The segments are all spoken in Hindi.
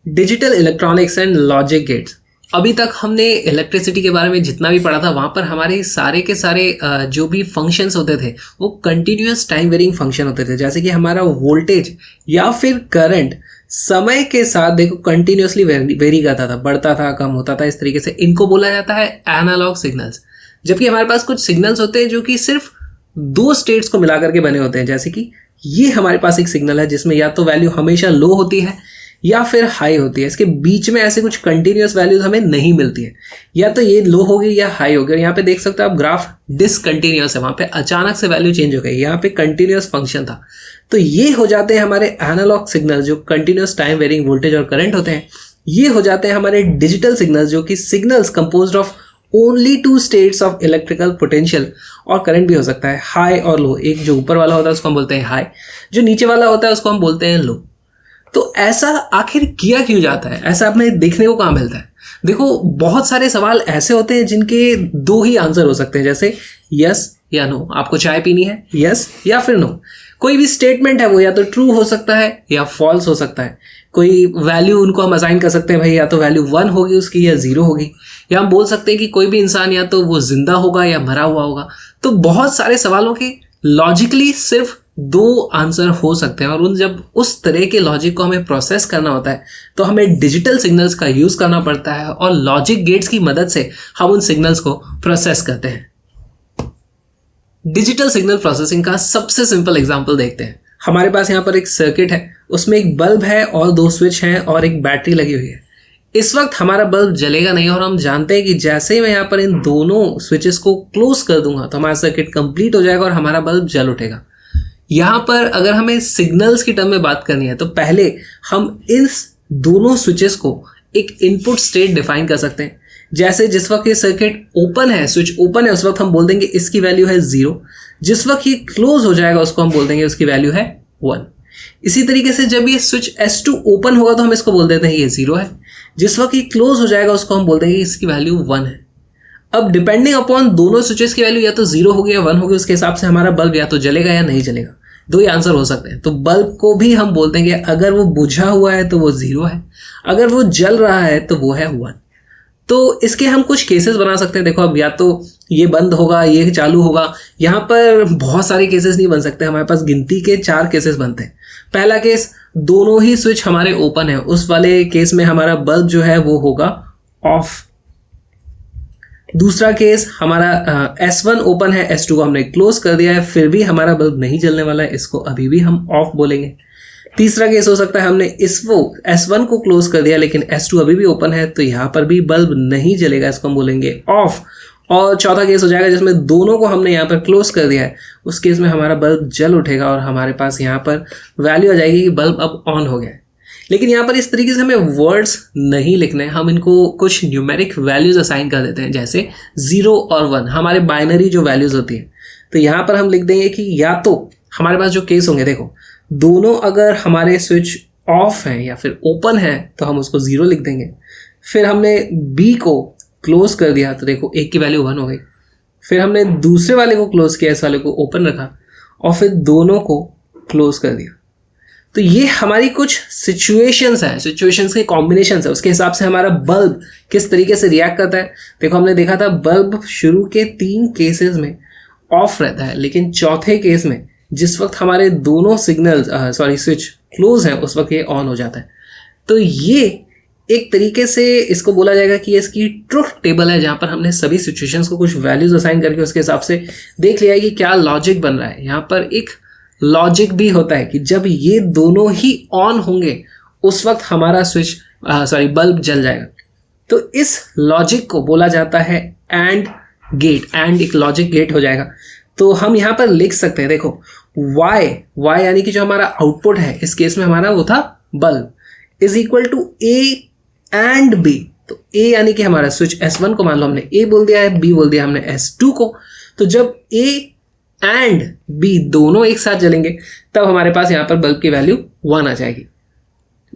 Digital electronics and logic gates. अभी तक हमने इलेक्ट्रिसिटी के बारे में जितना भी पढ़ा था वहाँ पर हमारे सारे के सारे जो भी फंक्शंस होते थे वो कंटिन्यूअस टाइम वेरिंग फंक्शन होते थे। जैसे कि हमारा वोल्टेज या फिर करंट समय के साथ देखो कंटिन्यूअसली वेरी करता था, बढ़ता था, कम होता था। इस तरीके से इनको बोला जाता है एनालॉग सिग्नल्स। जबकि हमारे पास कुछ सिग्नल्स होते हैं जो कि सिर्फ दो स्टेट्स को मिला करके बने होते हैं। जैसे कि ये हमारे पास एक सिग्नल है जिसमें या तो वैल्यू हमेशा लो होती है या फिर हाई होती है। इसके बीच में ऐसे कुछ कंटिन्यूअस वैल्यूज हमें नहीं मिलती है, या तो ये लो होगी या हाई होगी। और यहाँ पे देख सकते हो आप ग्राफ डिसकंटिन्यूअस है, वहाँ पे अचानक से वैल्यू चेंज हो गई, यहाँ पे कंटिन्यूअस फंक्शन था। तो ये हो जाते हैं हमारे एनालॉग सिग्नल जो कंटिन्यूअस टाइम वेरिंग वोल्टेज और करंट होते हैं। ये हो जाते हैं हमारे डिजिटल सिग्नल्स जो कि signals composed of only two states of electrical potential और करंट भी हो सकता है, हाई और लो। एक जो ऊपर वाला होता है उसको हम बोलते हैं हाई, जो नीचे वाला होता है उसको हम बोलते हैं लो। तो ऐसा आखिर किया क्यों जाता है? ऐसा हमें देखने को कहाँ मिलता है? देखो, बहुत सारे सवाल ऐसे होते हैं जिनके दो ही आंसर हो सकते हैं, जैसे यस या नो। आपको चाय पीनी है, यस या फिर नो। कोई भी स्टेटमेंट है वो या तो ट्रू हो सकता है या फॉल्स हो सकता है। कोई वैल्यू उनको हम असाइन कर सकते हैं, भाई या तो वैल्यू 1 होगी उसकी या 0 होगी। या हम बोल सकते हैं कि कोई भी इंसान या तो वो जिंदा होगा या मरा हुआ होगा। तो बहुत सारे सवालों के लॉजिकली सिर्फ दो आंसर हो सकते हैं, और उन जब उस तरह के लॉजिक को हमें प्रोसेस करना होता है तो हमें डिजिटल सिग्नल्स का यूज करना पड़ता है, और लॉजिक गेट्स की मदद से हम उन सिग्नल्स को प्रोसेस करते हैं। डिजिटल सिग्नल प्रोसेसिंग का सबसे सिंपल एग्जांपल देखते हैं। हमारे पास यहाँ पर एक सर्किट है, उसमें एक बल्ब है और दो स्विच हैं और एक बैटरी लगी हुई है। इस वक्त हमारा बल्ब जलेगा नहीं, और हम जानते हैं कि जैसे ही मैं यहाँ पर इन दोनों स्विचेस को क्लोज कर दूंगा तो हमारा सर्किट कंप्लीट हो जाएगा और हमारा बल्ब जल उठेगा। यहाँ पर अगर हमें सिग्नल्स की टर्म में बात करनी है तो पहले हम इन दोनों स्विचेस को एक इनपुट स्टेट डिफाइन कर सकते हैं। जैसे जिस वक्त ये सर्किट ओपन है, स्विच ओपन है, उस वक्त हम बोल देंगे इसकी वैल्यू है 0। जिस वक्त ये क्लोज हो जाएगा उसको हम बोल देंगे उसकी वैल्यू है 1। इसी तरीके से जब ये स्विच S2 ओपन होगा तो हम इसको बोल देते हैं ये 0 है। जिस वक्त ये क्लोज हो जाएगा उसको हम बोल देंगे इसकी वैल्यू 1 है। अब डिपेंडिंग अपॉन दोनों स्विचेस की वैल्यू या तो 0 होगी या 1 होगी, उसके हिसाब से हमारा बल्ब या तो जलेगा या नहीं जलेगा। दो ही आंसर हो सकते हैं। तो बल्ब को भी हम बोल देंगे अगर वो बुझा हुआ है तो वो 0 है, अगर वो जल रहा है तो वो है 1। तो इसके हम कुछ केसेस बना सकते हैं। देखो, अब या तो ये बंद होगा, ये चालू होगा। यहाँ पर बहुत सारे केसेस नहीं बन सकते, हमारे पास गिनती के 4 केसेस बनते हैं। पहला केस, दोनों ही स्विच हमारे ओपन है, उस वाले केस में हमारा बल्ब जो है वो होगा ऑफ। दूसरा केस, हमारा S1 ओपन है, S2 को हमने क्लोज कर दिया है, फिर भी हमारा बल्ब नहीं जलने वाला है, इसको अभी भी हम ऑफ बोलेंगे। तीसरा केस हो सकता है हमने इसको S1 को क्लोज कर दिया लेकिन S2 अभी भी ओपन है, तो यहाँ पर भी बल्ब नहीं जलेगा, इसको हम बोलेंगे ऑफ। और चौथा केस हो जाएगा जिसमें दोनों को हमने यहाँ पर क्लोज कर दिया है, उस केस में हमारा बल्ब जल उठेगा और हमारे पास यहाँ पर वैल्यू आ जाएगी कि बल्ब अब ऑन हो गया है। लेकिन यहाँ पर इस तरीके से हमें वर्ड्स नहीं लिखने, हम इनको कुछ न्यूमेरिक वैल्यूज असाइन कर देते हैं, जैसे 0 और 1 हमारे बाइनरी जो वैल्यूज होती है। तो यहाँ पर हम लिख देंगे कि या तो हमारे पास जो केस होंगे, देखो दोनों अगर हमारे स्विच ऑफ हैं या फिर ओपन है तो हम उसको 0 लिख देंगे। फिर हमने B को क्लोज कर दिया तो देखो एक की वैल्यू 1 हो गई। फिर हमने दूसरे वाले को क्लोज किया, इस वाले को ओपन रखा, और फिर दोनों को क्लोज कर दिया। तो ये हमारी कुछ सिचुएशंस हैं, सिचुएशंस के कॉम्बिनेशंस है, उसके हिसाब से हमारा बल्ब किस तरीके से रिएक्ट करता है। देखो, हमने देखा था बल्ब शुरू के 3 केसेस में ऑफ रहता है, लेकिन चौथे केस में जिस वक्त हमारे दोनों स्विच क्लोज हैं उस वक्त ये ऑन हो जाता है। तो ये एक तरीके से इसको बोला जाएगा कि ये इसकी ट्रुथ टेबल है, जहाँ पर हमने सभी सिचुएशंस को कुछ वैल्यूज असाइन करके उसके हिसाब से देख लिया है कि क्या लॉजिक बन रहा है। यहाँ पर एक लॉजिक भी होता है कि जब ये दोनों ही ऑन होंगे उस वक्त हमारा बल्ब जल जाएगा। तो इस लॉजिक को बोला जाता है एंड गेट। एंड एक लॉजिक गेट हो जाएगा। तो हम यहाँ पर लिख सकते हैं, देखो y यानी कि जो हमारा आउटपुट है, इस केस में हमारा वो था bulb, is equal to A and B। तो A यानी कि हमारा स्विच S1 को मान लो हमने A बोल दिया है, B बोल दिया हमने S2 को। तो जब A एंड B दोनों एक साथ जलेंगे तब हमारे पास यहाँ पर बल्ब की वैल्यू 1 आ जाएगी।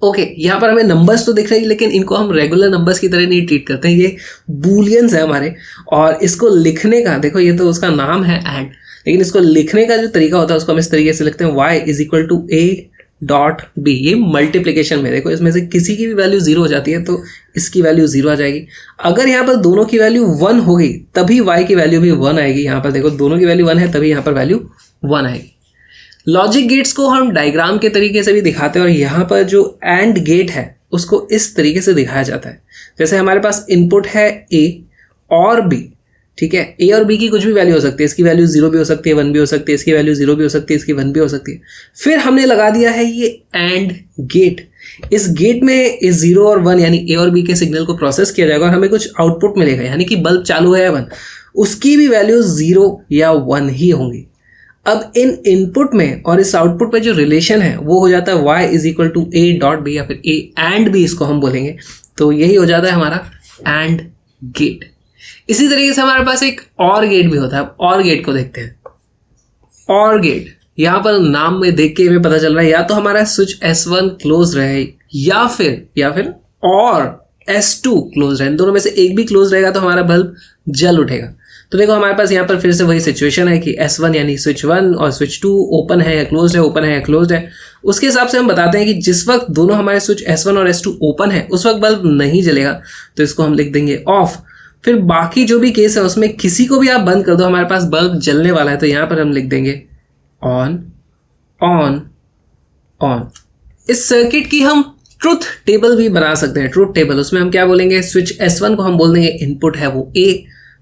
ओके, यहाँ पर हमें नंबर्स तो दिख रहे हैं लेकिन इनको हम रेगुलर नंबर्स की तरह नहीं ट्रीट करते हैं, ये बूलियंस है हमारे। और इसको लिखने का, देखो ये तो उसका नाम है एंड, लेकिन इसको लिखने का जो तरीका होता है उसको हम इस तरीके से लिखते हैं y is equal to A dot b, ये मल्टीप्लिकेशन में देखो इसमें से किसी की भी वैल्यू 0 हो जाती है तो इसकी वैल्यू 0 आ जाएगी। अगर यहाँ पर दोनों की वैल्यू 1 होगी तभी y की वैल्यू भी 1 आएगी। यहाँ पर देखो दोनों की वैल्यू 1 है तभी यहाँ पर वैल्यू 1 आएगी। लॉजिक गेट्स को हम डायग्राम के तरीके से भी दिखाते हैं और यहाँ पर जो एंड गेट है उसको इस तरीके से दिखाया जाता है। जैसे हमारे पास इनपुट है a और b, ठीक है, a और b की कुछ भी वैल्यू हो सकती है, इसकी वैल्यू 0 भी हो सकती है, 1 भी हो सकती है, इसकी वैल्यू 0 भी हो सकती है, इसकी 1 भी हो सकती है। फिर हमने लगा दिया है ये एंड गेट। इस गेट में इस 0 और 1 यानी a और b के सिग्नल को प्रोसेस किया जाएगा और हमें कुछ आउटपुट मिलेगा, यानी कि बल्ब चालू है या 1, उसकी भी वैल्यू 0 या 1 ही होंगी। अब इन इनपुट में और इस आउटपुट में जो रिलेशन है वो हो जाता है y is equal to a dot b, या फिर a एंड b इसको हम बोलेंगे। तो यही हो जाता है हमारा एंड गेट। इसी तरीके से हमारे पास एक और गेट भी होता है। अब और गेट को देखते हैं। और गेट, यहाँ पर नाम में देख के हमें पता चल रहा है या तो हमारा स्विच S1 क्लोज रहे या फिर और S2 क्लोज रहे। इन दोनों में से एक भी क्लोज रहेगा तो हमारा बल्ब जल उठेगा। तो देखो हमारे पास यहाँ पर फिर से वही सिचुएशन है कि S1 यानी स्विच 1 और स्विच 2 ओपन है या क्लोज है, ओपन है या क्लोज है। उसके हिसाब से हम बताते हैं कि जिस वक्त दोनों हमारे स्विच S1 और S2 ओपन है उस वक्त बल्ब नहीं जलेगा, तो इसको हम लिख देंगे ऑफ। फिर बाकी जो भी केस है उसमें किसी को भी आप बंद कर दो, हमारे पास बल्ब जलने वाला है, तो यहाँ पर हम लिख देंगे ऑन ऑन ऑन। इस सर्किट की हम ट्रुथ टेबल भी बना सकते हैं। ट्रुथ टेबल, उसमें हम क्या बोलेंगे, स्विच S1 को हम बोल देंगे इनपुट है वो A,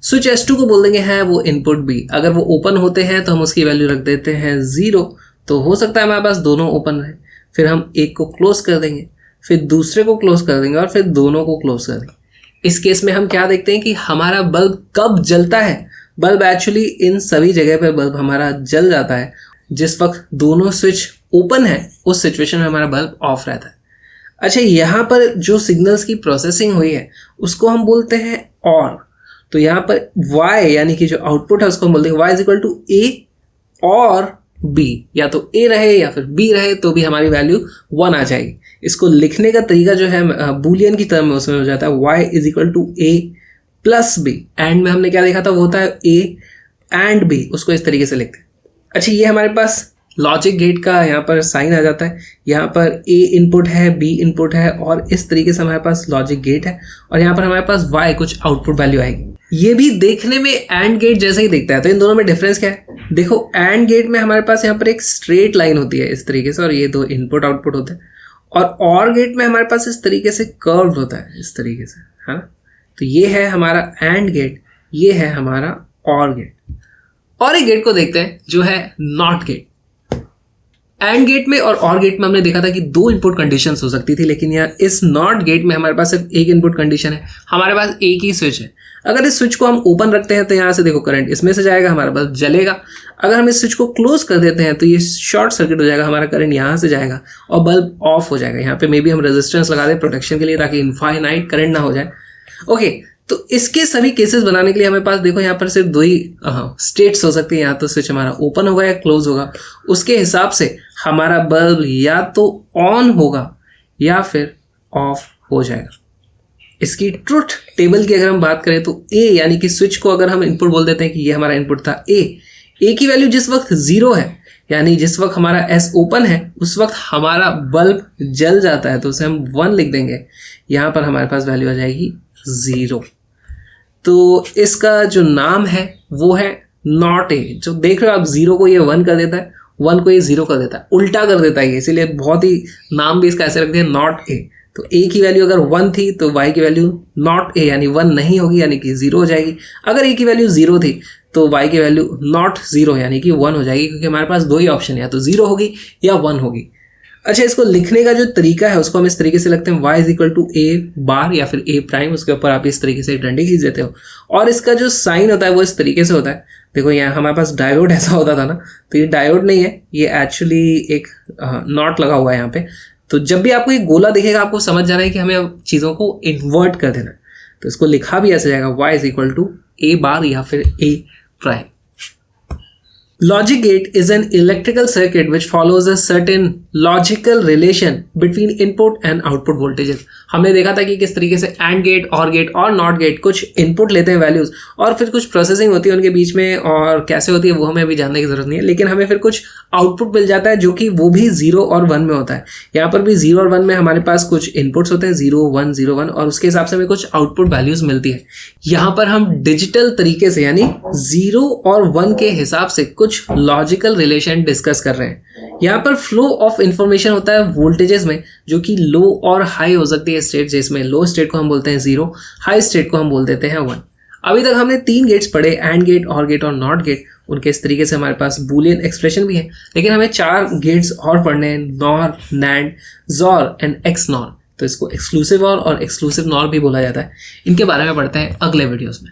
स्विच S2 को बोल देंगे है वो इनपुट B। अगर वो ओपन होते हैं तो हम उसकी वैल्यू रख देते हैं 0, तो हो सकता है हमारे पास दोनों ओपन रहे। फिर हम एक को क्लोज कर देंगे, फिर दूसरे को क्लोज कर देंगे और फिर दोनों को क्लोज कर देंगे। इस केस में हम क्या देखते हैं कि हमारा बल्ब कब जलता है। बल्ब एक्चुअली इन सभी जगह पर बल्ब हमारा जल जाता है जिस वक्त दोनों स्विच ओपन है, उस सिचुएशन में हमारा बल्ब ऑफ रहता है। अच्छा, यहाँ पर जो सिग्नल्स की प्रोसेसिंग हुई है उसको हम बोलते हैं और। तो यहाँ पर y यानी कि जो आउटपुट है उसको हम बोलते हैं y is equal to a और b, या तो a रहे या फिर b रहे तो भी हमारी वैल्यू 1 आ जाएगी। इसको लिखने का तरीका जो है बूलियन की टर्म में उसमें हो जाता है y is equal to a plus b। End में हमने क्या देखा था, वो होता है a एंड b, उसको इस तरीके से लिखते हैं। अच्छा, ये हमारे पास लॉजिक गेट का यहाँ पर साइन आ जाता है। यहाँ पर a इनपुट है, b इनपुट है और इस तरीके से हमारे पास लॉजिक गेट है और यहाँ पर हमारे पास y कुछ आउटपुट वैल्यू आएगी। ये भी देखने में एंड गेट जैसा ही दिखता है। तो इन दोनों में डिफरेंस क्या है, देखो एंड गेट में हमारे पास यहाँ पर एक स्ट्रेट लाइन होती है इस तरीके से और ये दो इनपुट आउटपुट होते हैं, और गेट में हमारे पास इस तरीके से कर्व्ड होता है इस तरीके से, है ना। तो ये है हमारा एंड गेट, ये है हमारा और गेट। और एक गेट को देखते हैं जो है नॉट गेट। एंड गेट में और गेट में हमने देखा था कि 2 इनपुट कंडीशंस हो सकती थी, लेकिन यार इस नॉट गेट में हमारे पास सिर्फ एक इनपुट कंडीशन है, हमारे पास एक ही स्विच है। अगर इस स्विच को हम ओपन रखते हैं तो यहाँ से देखो करंट इसमें से जाएगा, हमारा बल्ब जलेगा। अगर हम इस स्विच को क्लोज कर देते हैं तो ये शॉर्ट सर्किट हो जाएगा, हमारा करंट यहाँ से जाएगा और बल्ब ऑफ हो जाएगा। यहाँ पे मे बी हम रेजिस्टेंस लगा दें प्रोटेक्शन के लिए ताकि इनफाइनाइट करंट ना हो जाए। ओके, तो इसके सभी केसेस बनाने के लिए हमें पास देखो यहाँ पर सिर्फ 2 ही स्टेट्स हो सकती है। यहाँ तो स्विच हमारा ओपन होगा या क्लोज होगा, उसके हिसाब से हमारा बल्ब या तो ऑन होगा या फिर ऑफ हो जाएगा। इसकी ट्रुथ टेबल की अगर हम बात करें तो A यानी कि स्विच को अगर हम इनपुट बोल देते हैं कि ये हमारा इनपुट था A की वैल्यू जिस वक्त 0 है, यानी जिस वक्त हमारा S ओपन है उस वक्त हमारा बल्ब जल जाता है, तो उसे हम 1 लिख देंगे। यहाँ पर हमारे पास वैल्यू आ जाएगी 0। तो इसका जो नाम है वो है नॉट A। जो देख रहे हो आप, 0 को ये 1 कर देता है, 1 को ये 0 कर देता है, उल्टा कर देता है ये, इसीलिए बहुत ही नाम भी इसका ऐसे रख दिया नॉट A। तो A की वैल्यू अगर 1 थी तो Y की वैल्यू नॉट A यानी 1 नहीं होगी, यानी कि 0 हो जाएगी। अगर A की वैल्यू 0 थी तो Y की वैल्यू नॉट 0 यानी कि 1 हो जाएगी, क्योंकि हमारे पास 2 ही ऑप्शन है, या तो 0 होगी या 1 होगी। अच्छा, इसको लिखने का जो तरीका है उसको हम इस तरीके से लिखते हैं y is equal to a bar या फिर a प्राइम, उसके ऊपर आप इस तरीके से डंडे खींच देते हो और इसका जो साइन होता है वो इस तरीके से होता है। देखो यहाँ हमारे पास डायोड ऐसा होता था ना, तो ये डायोड नहीं है, ये एक्चुअली एक नॉट लगा हुआ है यहाँ पे। तो जब भी आपको ये गोला दिखेगा आपको समझ जाना है कि हमें अब चीज़ों को इन्वर्ट कर देना है, तो इसको लिखा भी ऐसे जाएगा y is equal to a bar या फिर a prime. Logic gate is an electrical circuit which follows a certain logical relation between input and output voltages. हमने देखा था कि किस तरीके से एंड गेट और नॉट गेट कुछ इनपुट लेते हैं वैल्यूज और फिर कुछ प्रोसेसिंग होती है उनके बीच में, और कैसे होती है वो हमें अभी जानने की जरूरत नहीं है, लेकिन हमें फिर कुछ आउटपुट मिल जाता है जो कि वो भी 0 और 1 में होता है। यहाँ पर भी 0 और 1 में हमारे पास कुछ इनपुट्स होते हैं 0 1 0 1, और उसके हिसाब से हमें कुछ आउटपुट वैल्यूज मिलती है। यहाँ पर हम डिजिटल तरीके से यानी 0 और 1 के हिसाब से कुछ लॉजिकल रिलेशन डिस्कस कर रहे हैं। यहाँ पर फ्लो ऑफ इंफॉर्मेशन होता है वोल्टेजेस में, जो कि लो और हाई हो सकती है स्टेट, जिसमें लो स्टेट को हम बोलते हैं 0, हाई स्टेट को हम बोल देते हैं 1। अभी तक हमने 3 गेट्स पढ़े, एंड गेट, और गेट और नॉट गेट। उनके इस तरीके से हमारे पास बूलियन एक्सप्रेशन भी है, लेकिन हमें 4 गेट्स और पढ़ने हैं, nor, NAND, jaw and x nor. तो इसको एक्सक्लूसिव और एक्सक्लूसिव नॉर भी बोला जाता है। इनके बारे में पढ़ते हैं अगले वीडियोस में।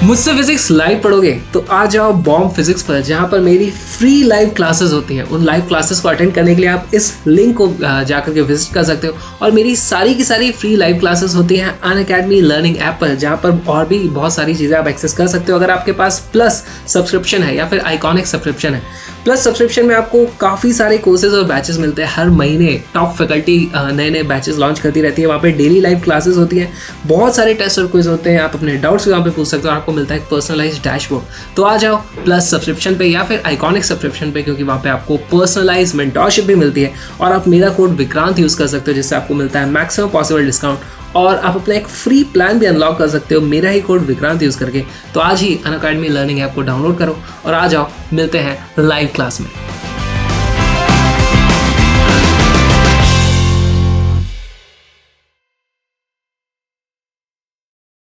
मुझसे फिजिक्स लाइव पढ़ोगे तो आ जाओ बॉम्ब फिजिक्स पर, जहां पर मेरी फ्री लाइव क्लासेस होती हैं। उन लाइव क्लासेस को अटेंड करने के लिए आप इस लिंक को जाकर के विजिट कर सकते हो, और मेरी सारी की सारी फ्री लाइव क्लासेस होती हैं अनअकैडमी लर्निंग ऐप पर, जहां पर और भी बहुत सारी चीज़ें आप एक्सेस कर सकते हो अगर आपके पास प्लस सब्सक्रिप्शन है या फिर आइकॉनिक सब्सक्रिप्शन है। प्लस सब्सक्रिप्शन में आपको काफ़ी सारे कोर्सेज और बैचेस मिलते हैं। हर महीने टॉप फैकल्टी नए नए बैचेस लॉन्च करती रहती है। वहाँ पे डेली लाइव क्लासेस होती हैं, बहुत सारे टेस्ट और क्विज होते हैं, आप अपने डाउट्स भी वहाँ पे पूछ सकते हो, आपको मिलता है एक पर्सनलाइज्ड डैशबोर्ड। तो आ जाओ प्लस सब्सक्रिप्शन पे या फिर आइकॉनिक सब्सक्रिप्शन पे, क्योंकि वहाँ पे आपको पर्सनलाइज्ड मेंटोरशिप भी मिलती है, और आप मेरा कोड विक्रांत यूज़ कर सकते हो, जिससे आपको मिलता है मैक्सिमम पॉसिबल डिस्काउंट, और आप अपना एक फ्री प्लान भी अनलॉक कर सकते हो मेरा ही कोड विक्रांत यूज़ करके। तो आज ही अनअकैडमी लर्निंग ऐप को डाउनलोड करो और आ जाओ, मिलते हैं लाइव क्लास में।